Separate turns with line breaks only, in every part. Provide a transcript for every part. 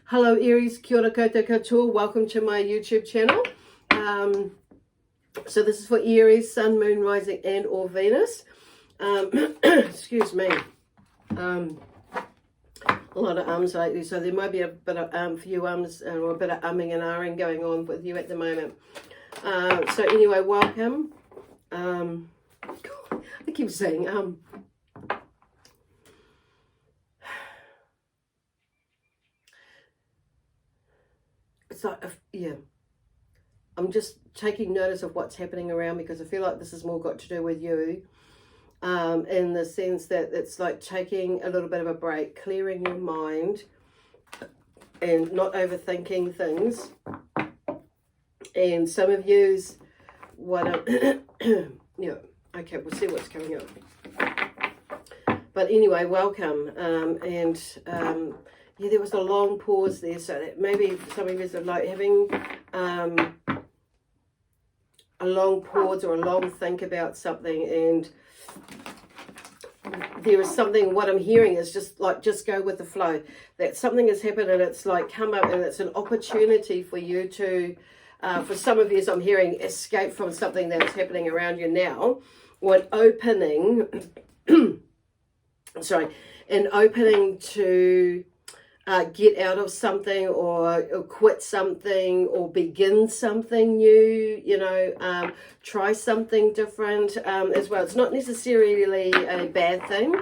Hello Aries, kia ora koutou katoa. Welcome to my YouTube channel. So this is for Aries, Sun, Moon, Rising and or Venus. Excuse me. A lot of ums lately, so there might be a bit of few ums or a bit of umming and ahhing going on with you at the moment. So anyway, welcome. I keep saying it's like, yeah, I'm just taking notice of what's happening around because I feel like this has more got to do with you, in the sense that it's like taking a little bit of a break, clearing your mind and not overthinking things. And some of you's what yeah, okay, we'll see what's coming up. But anyway, welcome. Yeah, there was a long pause there, so that maybe some of you are like having a long pause or a long think about something, and there is something, what I'm hearing is just go with the flow. That something has happened and it's like come up and it's an opportunity for you to, for some of you, as I'm hearing, escape from something that's happening around you now, or an opening, sorry, an opening to get out of something or quit something or begin something new, you know, try something different as well. It's not necessarily a bad thing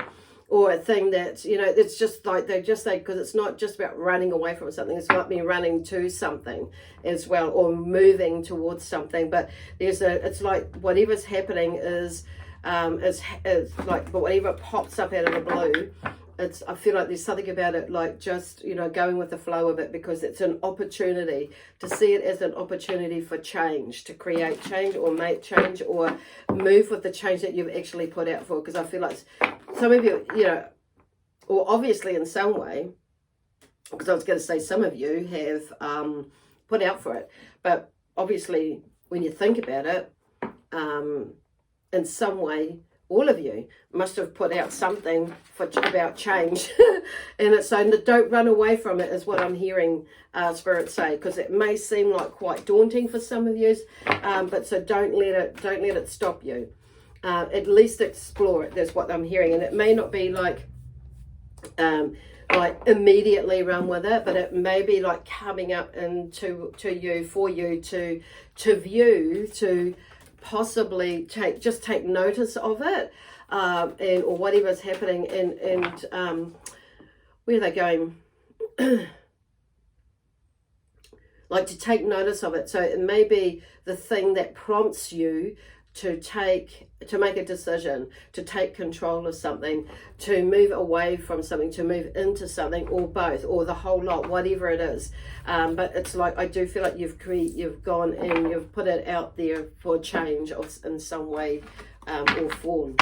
or a thing that, you know, it's just like they just say, because it's not just about running away from something, it's about me running to something as well, or moving towards something. But there's it's like whatever's happening is like, but whatever pops up out of the blue, I feel like there's something about it, like just, you know, going with the flow of it, because it's an opportunity to see it as an opportunity for change, to create change or make change or move with the change that you've actually put out for. Because I feel like some of you, you know, or obviously in some way, because I was going to say some of you have put out for it, but obviously when you think about it, in some way, all of you must have put out something about change. And it's so don't run away from it is what I'm hearing Spirit say, because it may seem like quite daunting for some of you, but so don't let it stop you. At least explore it. That's what I'm hearing. And it may not be like immediately run with it, but it may be like coming up into you, for you to view, to possibly take notice of it, and or whatever's happening, and where are they going? Like to take notice of it. So it may be the thing that prompts you to make a decision, to take control of something, to move away from something, to move into something, or both, or the whole lot, whatever it is. But it's like, I do feel like you've gone and you've put it out there for change in some way or form.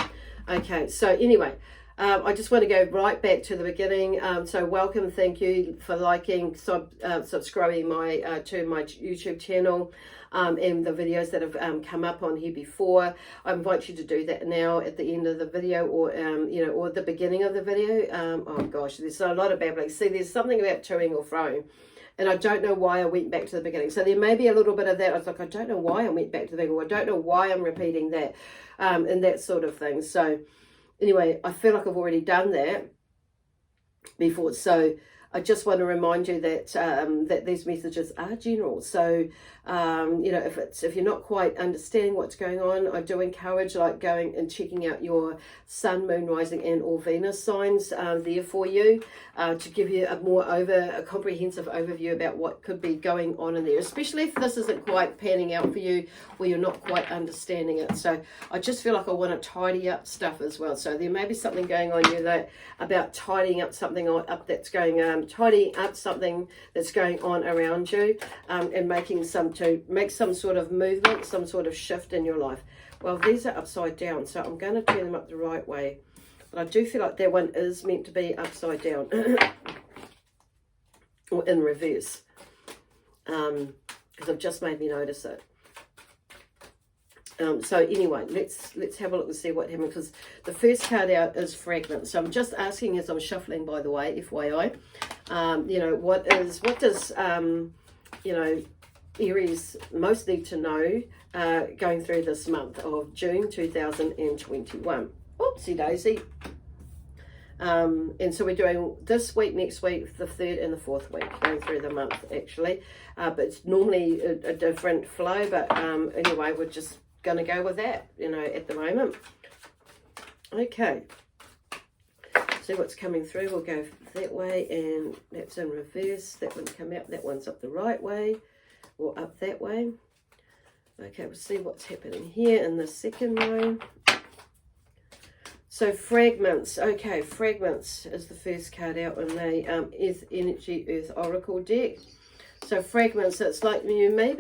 Okay, so anyway, I just want to go right back to the beginning. So welcome, thank you for liking, subscribing to my YouTube channel. And the videos that have come up on here before. I invite you to do that now at the end of the video, or you know, or the beginning of the video. Oh gosh, there's a lot of babbling. See, there's something about toing or froing, and I don't know why I went back to the beginning. So there may be a little bit of that. I was like, I don't know why I went back to the beginning, or I don't know why I'm repeating that, and that sort of thing. So anyway, I feel like I've already done that before. So I just want to remind you that that these messages are general. So you know, if you're not quite understanding what's going on, I do encourage like going and checking out your Sun, Moon, Rising and or Venus signs there for you, to give you a comprehensive overview about what could be going on in there, especially if this isn't quite panning out for you, or you're not quite understanding it. So I just feel like I want to tidy up stuff as well. So there may be something going on here that about tidying up something that's going tidying up something that's going on around you, and to make some sort of movement, some sort of shift in your life. Well, these are upside down, so I'm going to turn them up the right way. But I do feel like that one is meant to be upside down or in reverse, because I've just made me notice it. So anyway, let's have a look and see what happens, because the first card out is fragments. So I'm just asking as I'm shuffling, by the way, FYI. You know, what does, you know, Aries most need to know going through this month of June 2021. Oopsie daisy. And so we're doing this week, next week, the 3rd and the 4th week, going through the month actually. But it's normally a different flow, but anyway, we're just going to go with that, you know, at the moment. Okay. See what's coming through. We'll go that way, and that's in reverse. That one's come out, that one's up the right way, or up that way. Okay, we'll see what's happening here in the second row. So fragments. Okay, fragments is the first card out on the Earth Energy Earth Oracle deck. So fragments, it's like there may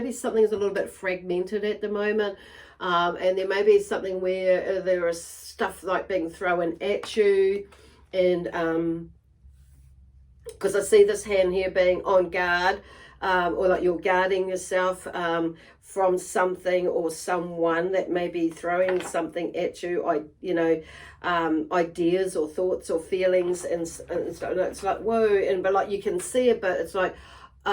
be something that's a little bit fragmented at the moment, and there may be something where there is stuff like being thrown at you, and because I see this hand here being on guard, or like you're guarding yourself from something or someone that may be throwing something at you, you know, ideas or thoughts or feelings, and so it's like, whoa, but like you can see it, but it's like, you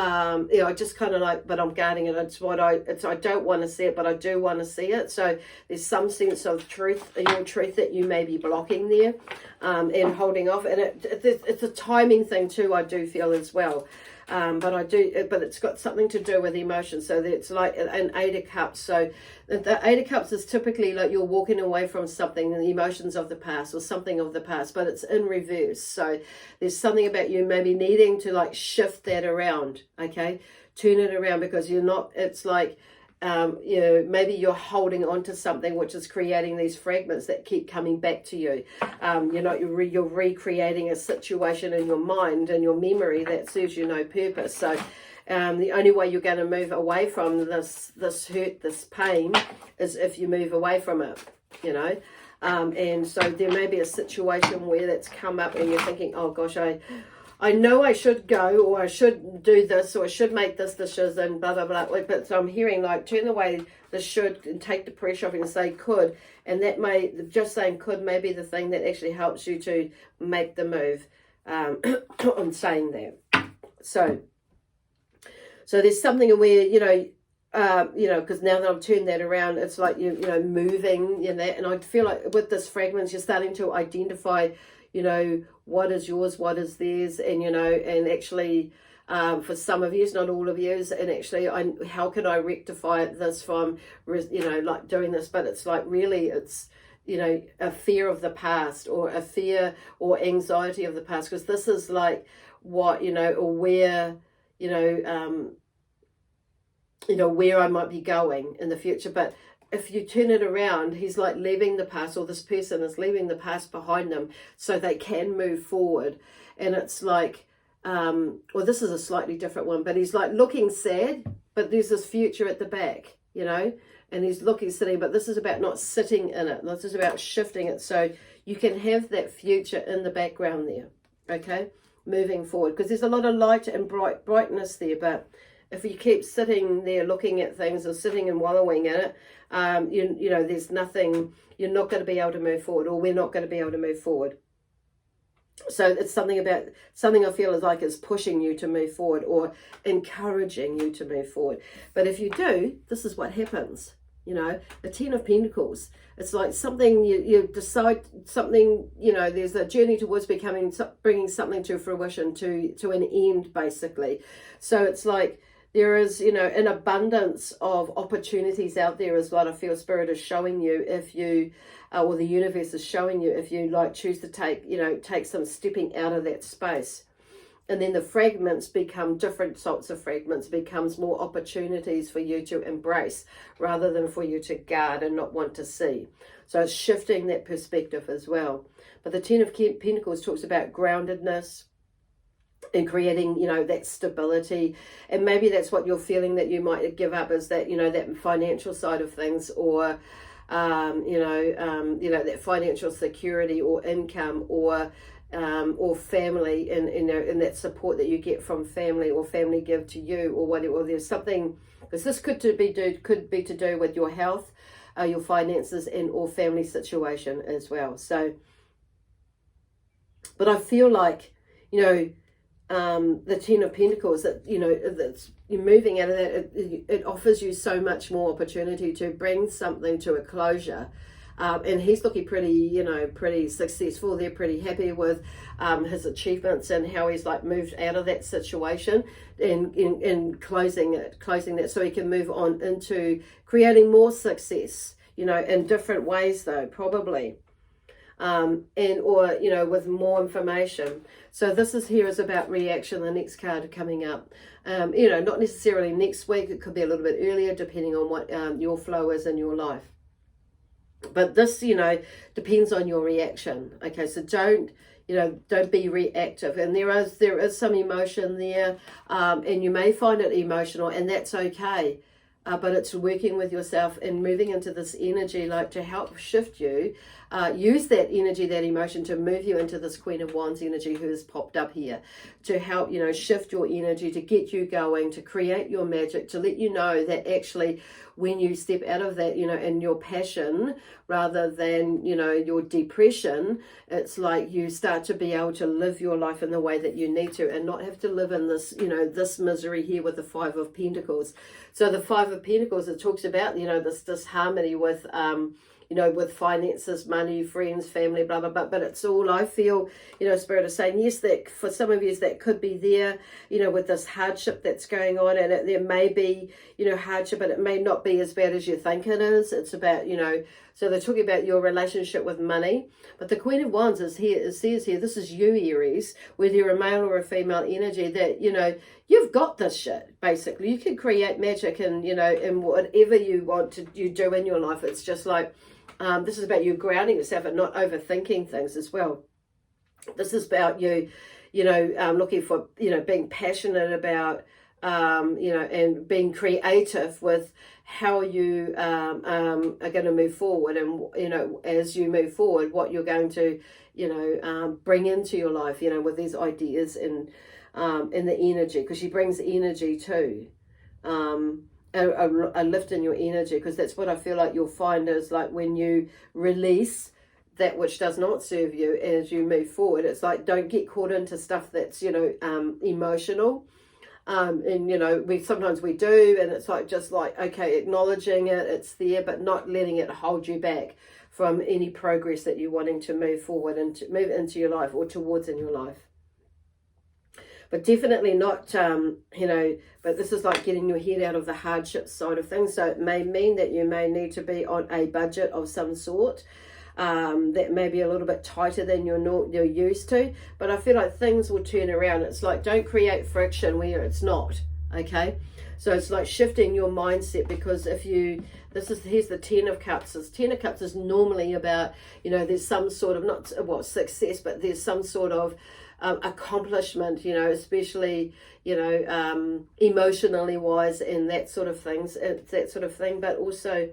know, I just kind of like, but I'm guarding it. I don't want to see it, but I do want to see it. So there's some sense of truth, your truth, that you may be blocking there, and holding off. And it's a timing thing too, I do feel as well. But it's got something to do with emotions. So it's like an 8 of Cups. So the 8 of Cups is typically like you're walking away from something, the emotions of the past or something of the past, but it's in reverse. So there's something about you maybe needing to like shift that around, okay? Turn it around, because you're not, it's like, you know, maybe you're holding on to something which is creating these fragments that keep coming back to you. You know, you're recreating a situation in your mind and your memory that serves you no purpose. So the only way you're going to move away from this hurt, this pain, is if you move away from it, you know. And so there may be a situation where that's come up and you're thinking, oh gosh, I know I should go, or I should do this, or I should make this decision, blah, blah, blah. But so I'm hearing like, turn away the should and take the pressure off and say could. And that may, just saying could may be the thing that actually helps you to make the move on saying that. So there's something where, you know, because now that I've turned that around, it's like, you know, moving, you know, and I feel like with this fragments, you're starting to identify, you know, what is yours, what is theirs, and, you know, and actually for some of you, not all of you, and actually how can I rectify this from, you know, like doing this, but it's like really it's, you know, a fear of the past, or a fear or anxiety of the past, because this is like what, you know, or where, you know, where I might be going in the future. But if you turn it around, he's like leaving the past, or this person is leaving the past behind them so they can move forward. And it's like, well, this is a slightly different one, but he's like looking sad, but there's this future at the back, you know, and he's looking sitting, but this is about not sitting in it. This is about shifting it so you can have that future in the background there, okay, moving forward, because there's a lot of light and brightness there. But if you keep sitting there looking at things, or sitting and wallowing in it, you know, there's nothing, you're not going to be able to move forward, or we're not going to be able to move forward. So it's something I feel is like it's pushing you to move forward, or encouraging you to move forward. But if you do, this is what happens. You know, the 10 of Pentacles, it's like something you decide something, you know, there's a journey towards bringing something to fruition, to an end, basically. So it's like there is, you know, an abundance of opportunities out there is what I feel Spirit is showing you, if you, or the universe is showing you, if you like choose to take some stepping out of that space. And then the fragments become different sorts of fragments, becomes more opportunities for you to embrace rather than for you to guard and not want to see. So it's shifting that perspective as well. But the 10 of Pentacles talks about groundedness and creating, you know, that stability. And maybe that's what you're feeling that you might give up, is that, you know, that financial side of things, or, you know, that financial security or income, or family, and that support that you get from family, or family give to you, or whatever. Or there's something, because this could be to do with your health, your finances, and or family situation as well. So, but I feel like, you know, the Ten of Pentacles, that, you know, that's you're moving out of that, it offers you so much more opportunity to bring something to a closure. And he's looking pretty, you know, pretty successful. They're pretty happy with his achievements and how he's like moved out of that situation and closing that, so he can move on into creating more success, you know, in different ways though, probably. And or, you know, with more information. So this is about reaction, the next card coming up. You know, not necessarily next week, it could be a little bit earlier depending on what your flow is in your life. But this, you know, depends on your reaction. Okay, so don't be reactive. And there is some emotion there, and you may find it emotional, and that's okay. But it's working with yourself and moving into this energy, like to help shift you. Use that energy, that emotion, to move you into this Queen of Wands energy who has popped up here, to help, you know, shift your energy, to get you going, to create your magic, to let you know that actually when you step out of that, you know, in your passion rather than, you know, your depression, it's like you start to be able to live your life in the way that you need to, and not have to live in this, you know, this misery here with the Five of Pentacles. So the Five of Pentacles, it talks about, you know, this harmony with you know, with finances, money, friends, family, blah, blah, blah. But it's all, I feel, you know, Spirit is saying, yes, that for some of you that could be there, you know, with this hardship that's going on. And there may be, you know, hardship, but it may not be as bad as you think it is. It's about, you know, so they're talking about your relationship with money. But the Queen of Wands is here, it says here, this is you, Aries, whether you're a male or a female energy, that, you know, you've got this shit, basically. You can create magic and, you know, in whatever you want to you do in your life. It's just like, this is about you grounding yourself and not overthinking things as well. This is about you, you know, looking for, you know, being passionate about, you know, and being creative with how you are going to move forward. And, you know, as you move forward, what you're going to, you know, bring into your life, you know, with these ideas and the energy, because she brings energy too. A lift in your energy, because that's what I feel like you'll find is like when you release that which does not serve you as you move forward, it's like don't get caught into stuff that's, you know, emotional. And, you know, sometimes we do, and it's like just like, okay, acknowledging it, it's there, but not letting it hold you back from any progress that you're wanting to move forward and to move into your life or towards in your life. But definitely not, you know, but this is like getting your head out of the hardship side of things. So it may mean that you may need to be on a budget of some sort that may be a little bit tighter than you're used to. But I feel like things will turn around. It's like don't create friction where it's not, okay? So it's like shifting your mindset, because if you, here's the Ten of Cups. This Ten of Cups is normally about, you know, there's some sort of, not what success, but there's some sort of accomplishment, you know, especially, you know, emotionally wise and that sort of things, that sort of thing. But also,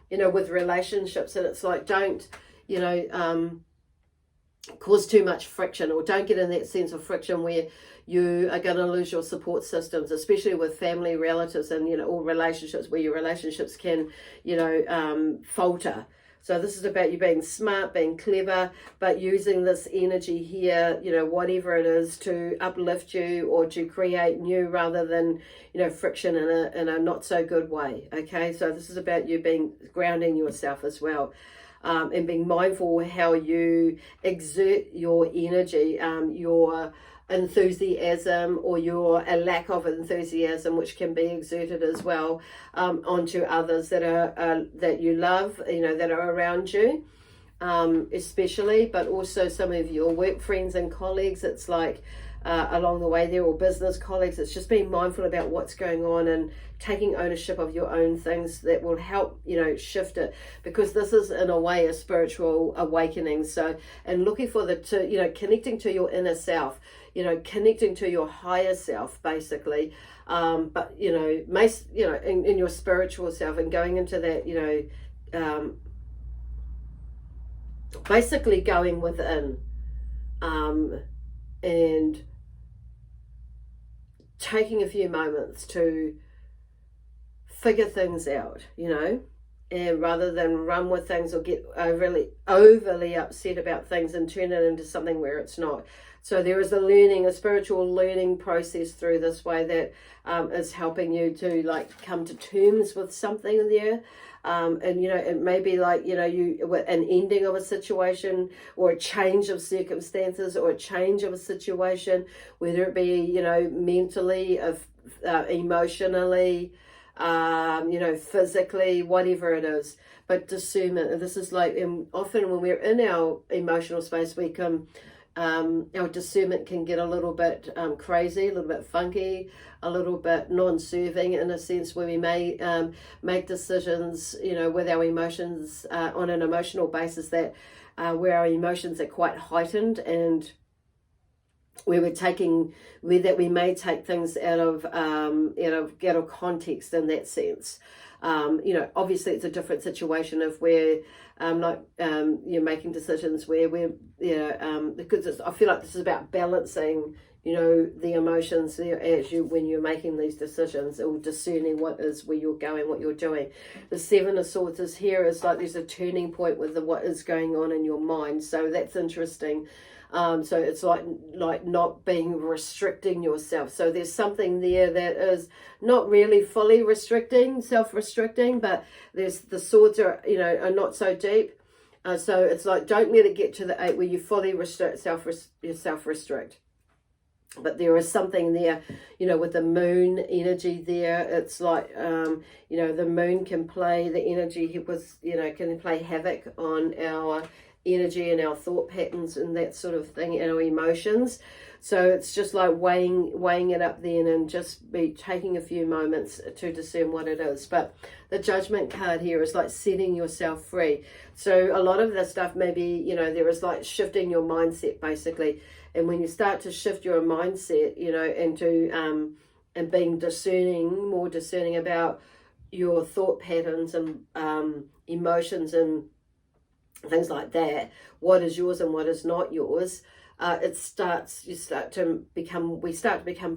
you know, with relationships, and it's like don't, you know, cause too much friction, or don't get in that sense of friction where you are going to lose your support systems, especially with family, relatives, and, you know, all relationships where your relationships can, you know, falter. So this is about you being smart, being clever, but using this energy here, you know, whatever it is, to uplift you or to create new rather than, you know, friction in a not so good way. Okay, so this is about you grounding yourself as well. And being mindful how you exert your energy, your enthusiasm or a lack of enthusiasm, which can be exerted as well onto others that are that you love, you know, that are around you, especially, but also some of your work friends and colleagues. It's like along the way there, or business colleagues. It's just being mindful about what's going on and taking ownership of your own things that will help, you know, shift it, because this is in a way a spiritual awakening. So, and looking for you know, connecting to your inner self, you know, connecting to your higher self, basically, but, you know, in your spiritual self, and going into that, you know, basically going within, and taking a few moments to figure things out, you know, and rather than run with things or get overly upset about things and turn it into something where it's not. So there is a spiritual learning process through this way that is helping you to like come to terms with something there. And, you know, it may be like, you know, an ending of a situation or a change of circumstances or a change of a situation, whether it be, you know, mentally, emotionally, you know, physically, whatever it is. But discernment, and this is like, often when we're in our emotional space, we can, our discernment can get a little bit crazy, a little bit funky, a little bit non-serving in a sense, where we may make decisions, you know, with our emotions on an emotional basis that where our emotions are quite heightened, and where we may take things out of context in that sense. You know, obviously it's a different situation if we're you're making decisions where we're, you know, because I feel like this is about balancing, you know, the emotions there when you're making these decisions, or discerning where you're going, what you're doing. The Seven of Swords is here. It's like there's a turning point with what is going on in your mind. So that's interesting. So it's like not restricting yourself. So there's something there that is not really fully self-restricting, but the swords are, you know, are not so deep. So it's like, don't let it get to the 8 where you fully self-restrict. But there is something there, you know, with the moon energy there. It's like, you know, the moon can play the energy with, you know, can play havoc on our energy and our thought patterns and that sort of thing, and our emotions. So it's just like weighing it up then, and just be taking a few moments to discern what it is. But the Judgment card here is like setting yourself free. So a lot of this stuff, maybe, you know, there is like shifting your mindset basically. And when you start to shift your mindset, you know, into and being more discerning about your thought patterns and emotions and things like that, what is yours and what is not yours, we start to become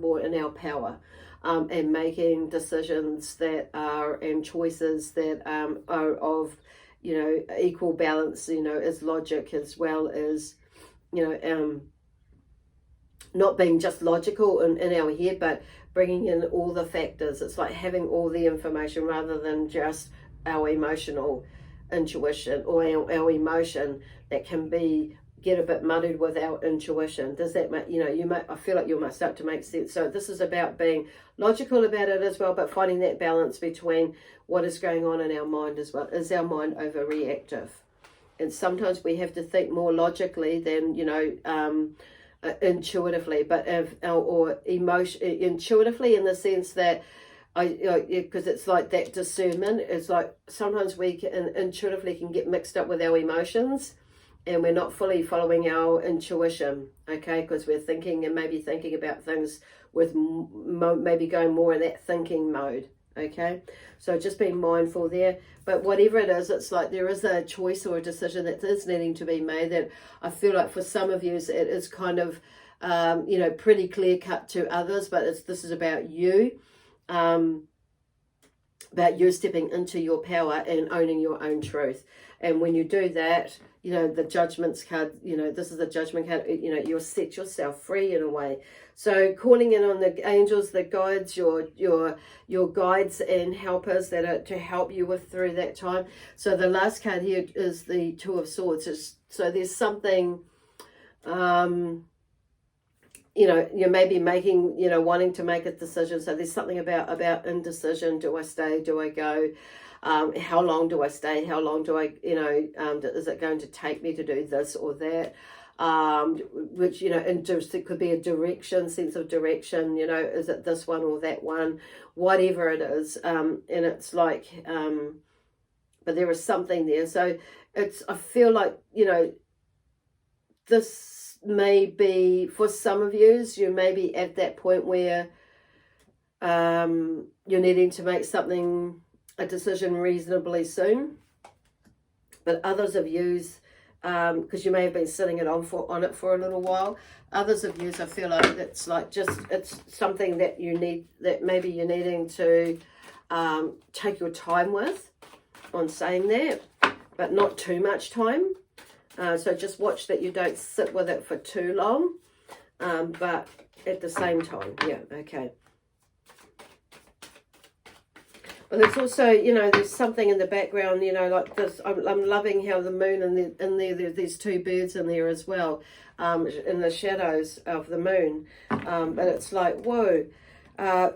more in our power, and making decisions that are, and choices that are of, you know, equal balance, you know, as logic, as well as, you know, not being just logical in our head, but bringing in all the factors. It's like having all the information rather than just our emotional intuition, or our emotion that can get a bit muddied with our intuition. Does that make, you know, I feel like you might start to make sense. So this is about being logical about it as well, but finding that balance between what is going on in our mind as well. Is our mind overreactive? And sometimes we have to think more logically than, you know, intuitively, but intuitively, in the sense that because it's like that discernment. It's like sometimes we intuitively can get mixed up with our emotions, and we're not fully following our intuition, okay, because we're thinking about things with maybe going more in that thinking mode, okay. So just being mindful there. But whatever it is, it's like there is a choice or a decision that is needing to be made, that I feel like for some of you it is kind of you know, pretty clear cut to others, but this is about you. About you stepping into your power and owning your own truth. And when you do that, you know, the Judgments card, you know, this is the Judgment card, you know, you'll set yourself free in a way. So calling in on the angels, the guides, your guides and helpers that are to help you through that time. So the last card here is the Two of Swords. So there's something, you know, you may be making, you know, wanting to make a decision. So there's something about indecision. Do I stay? Do I go? How long do I stay? How long do I, you know, is it going to take me to do this or that? Which, you know, it could be a sense of direction, you know, is it this one or that one? Whatever it is. And it's like, but there is something there. So I feel like, you know, this may be, for some of you may be at that point where you're needing to make a decision reasonably soon. But others of you, because you may have been sitting on it for a little while, others of you, I feel like it's something that you need, that maybe you're needing to take your time with. on saying that, but not too much time. So just watch that you don't sit with it for too long, but at the same time, yeah, okay. But there's also, you know, there's something in the background, you know, like this. I'm loving how the moon and there's these two birds in there as well, in the shadows of the moon. But it's like, whoa.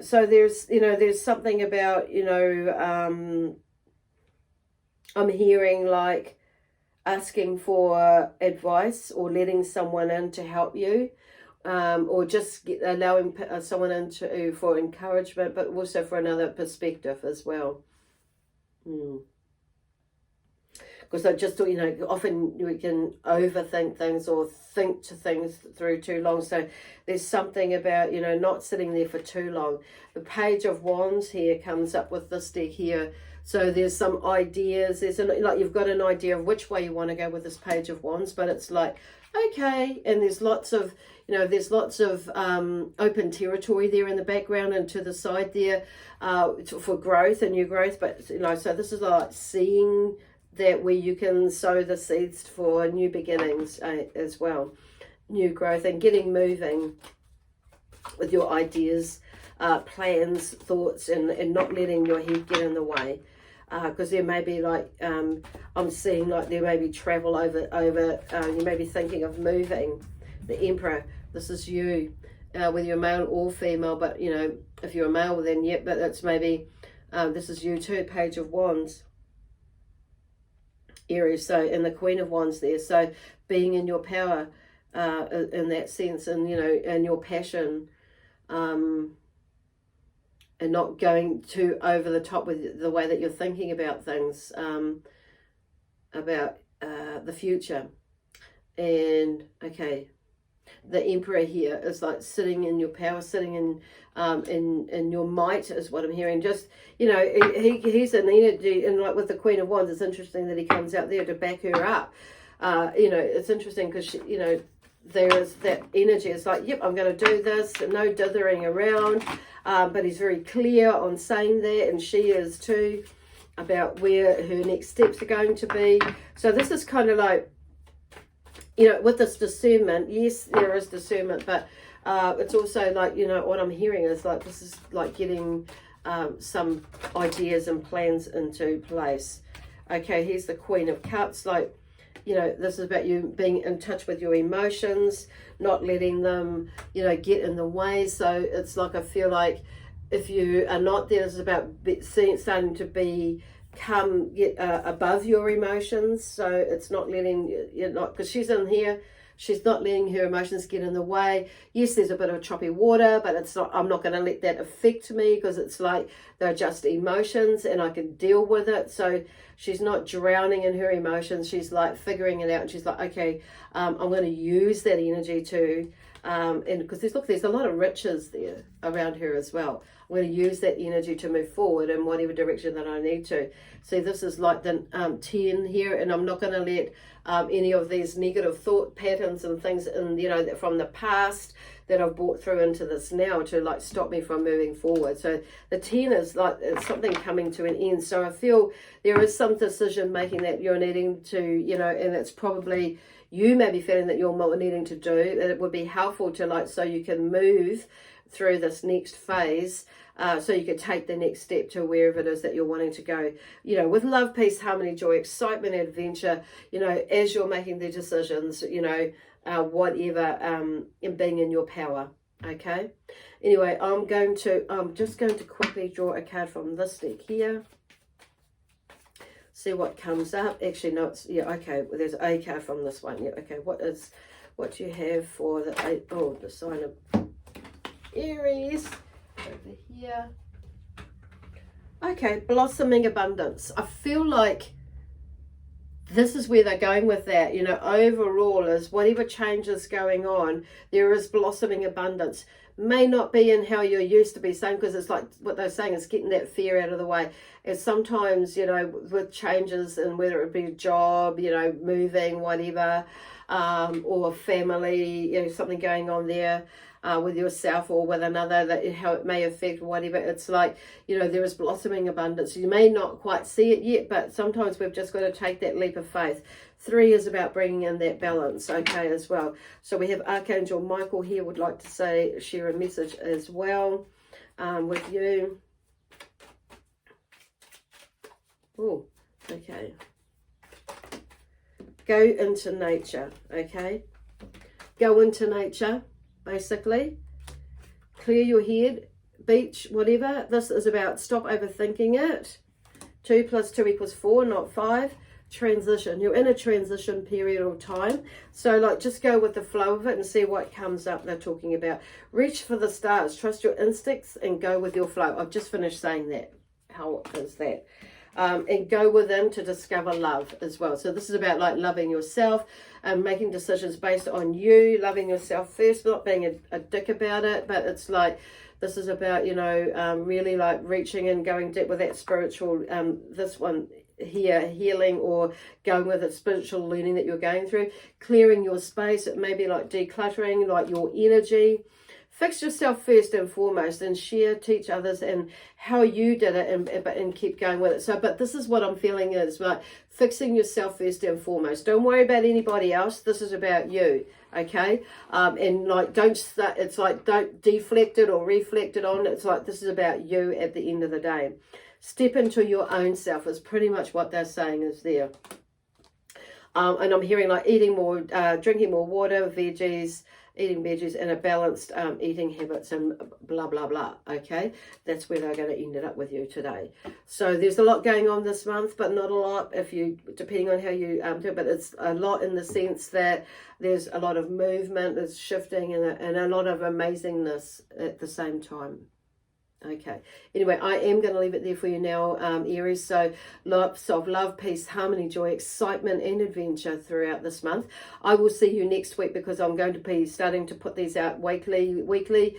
So there's, you know, there's something about, you know, I'm hearing like asking for advice or letting someone in to help you. Or just allowing someone in for encouragement, but also for another perspective as well. Because I just thought, you know, often we can overthink things or think to things through too long. So there's something about, you know, not sitting there for too long. The Page of Wands here comes up with this deck here. So there's some ideas. There's like you've got an idea of which way you want to go with this Page of Wands, but it's like, okay, and there's lots of, you know, there's lots of open territory there in the background and to the side there for growth and new growth. But, you know, so this is like seeing that where you can sow the seeds for new beginnings as well, new growth, and getting moving with your ideas, plans, thoughts, and not letting your head get in the way. Because there may be like, I'm seeing like there may be travel over you may be thinking of moving. The Emperor, this is you, whether you're male or female, but, you know, if you're a male, then yeah, but it's maybe, this is you too, Page of Wands, Aries, so, and the Queen of Wands there, so being in your power, in that sense, and, you know, and your passion, and not going too over the top with the way that you're thinking about things, about the future. And, okay, the Emperor here is like sitting in your power, sitting in your might is what I'm hearing. Just, you know, he's an energy, and like with the Queen of Wands, it's interesting that he comes out there to back her up. You know, it's interesting because, you know, there is that energy. It's like, yep, I'm going to do this, no dithering around. But he's very clear on saying that, and she is too, about where her next steps are going to be. So this is kind of like, you know, with this discernment, yes, there is discernment, but it's also like, you know, what I'm hearing is like, this is like getting some ideas and plans into place. Okay, here's the Queen of Cups, like, you know, this is about you being in touch with your emotions, not letting them, you know, get in the way. So it's like, I feel like if you are not there, it's about starting to get above your emotions. So it's not letting, you know, because she's in here, she's not letting her emotions get in the way. Yes, there's a bit of choppy water, but it's not, I'm not going to let that affect me, because it's like they're just emotions and I can deal with it. So she's not drowning in her emotions. She's like figuring it out, and she's like, okay, I'm going to use that energy to, and because there's a lot of riches there around her as well. I'm going to use that energy to move forward in whatever direction that I need to. See, this is like the 10 here, and I'm not going to let any of these negative thought patterns and things, and, you know, from the past that I've brought through into this now to like stop me from moving forward. So the 10 is like, it's something coming to an end. So I feel there is some decision making that you're needing to, you know, and it's probably you may be feeling that you're needing to do, that it would be helpful to, like, so you can move through this next phase, so you can take the next step to wherever it is that you're wanting to go, you know, with love, peace, harmony, joy, excitement, adventure, you know, as you're making the decisions, you know, whatever, in being in your power. Okay, anyway, I'm just going to quickly draw a card from this deck here, see what comes up. Actually, no, it's, yeah, okay, well, there's a card from this one. Yeah, okay, what do you have for the sign of Aries over here? Okay, blossoming abundance. I feel like this is where they're going with that, you know, overall is whatever change is going on, there is blossoming abundance. May not be in how you're used to be saying, because it's like what they're saying is getting that fear out of the way. And sometimes, you know, with changes, and whether it be a job, you know, moving, whatever, or family, you know, something going on there, with yourself or with another, that how it may affect whatever. It's like, you know, there is blossoming abundance. You may not quite see it yet, but sometimes we've just got to take that leap of faith. 3 is about bringing in that balance, okay, as well. So we have Archangel Michael here, would like to say, share a message as well with you. Oh, okay. Go into nature, okay? Go into nature, basically. Clear your head, beach, whatever. This is about stop overthinking it. 2 + 2 = 4, not 5. Transition. You're in a transition period of time. So, like, just go with the flow of it and see what comes up. They're talking about reach for the stars. Trust your instincts and go with your flow. I've just finished saying that. How is that? And go within to discover love as well. So this is about like loving yourself and making decisions based on you, loving yourself first, not being a dick about it, but it's like, this is about, you know, really like reaching and going deep with that spiritual, this one here, healing, or going with a spiritual learning that you're going through, clearing your space. It may be like decluttering, like your energy. Fix yourself first and foremost, and share, teach others and how you did it, and keep going with it. So, but this is what I'm feeling is like fixing yourself first and foremost. Don't worry about anybody else. This is about you, okay? And like, it's like, don't deflect it or reflect it on. It's like, this is about you at the end of the day. Step into your own self is pretty much what they're saying is there. And I'm hearing like eating more, drinking more water, veggies, eating veggies, and a balanced eating habits, and blah blah blah. Okay, that's where they're going to end it up with you today. So there's a lot going on this month, but not a lot if you, depending on how you do it, but it's a lot in the sense that there's a lot of movement, there's shifting, and a lot of amazingness at the same time. Okay, anyway, I am going to leave it there for you now, Aries. So lots of love, peace, harmony, joy, excitement and adventure throughout this month. I will see you next week, because I'm going to be starting to put these out weekly,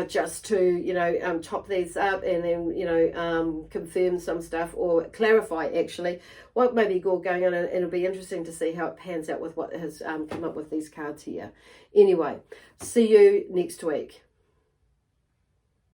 just to, you know, top these up and then, you know, confirm some stuff or clarify actually what may be going on, and it'll be interesting to see how it pans out with what has come up with these cards here. Anyway, see you next week.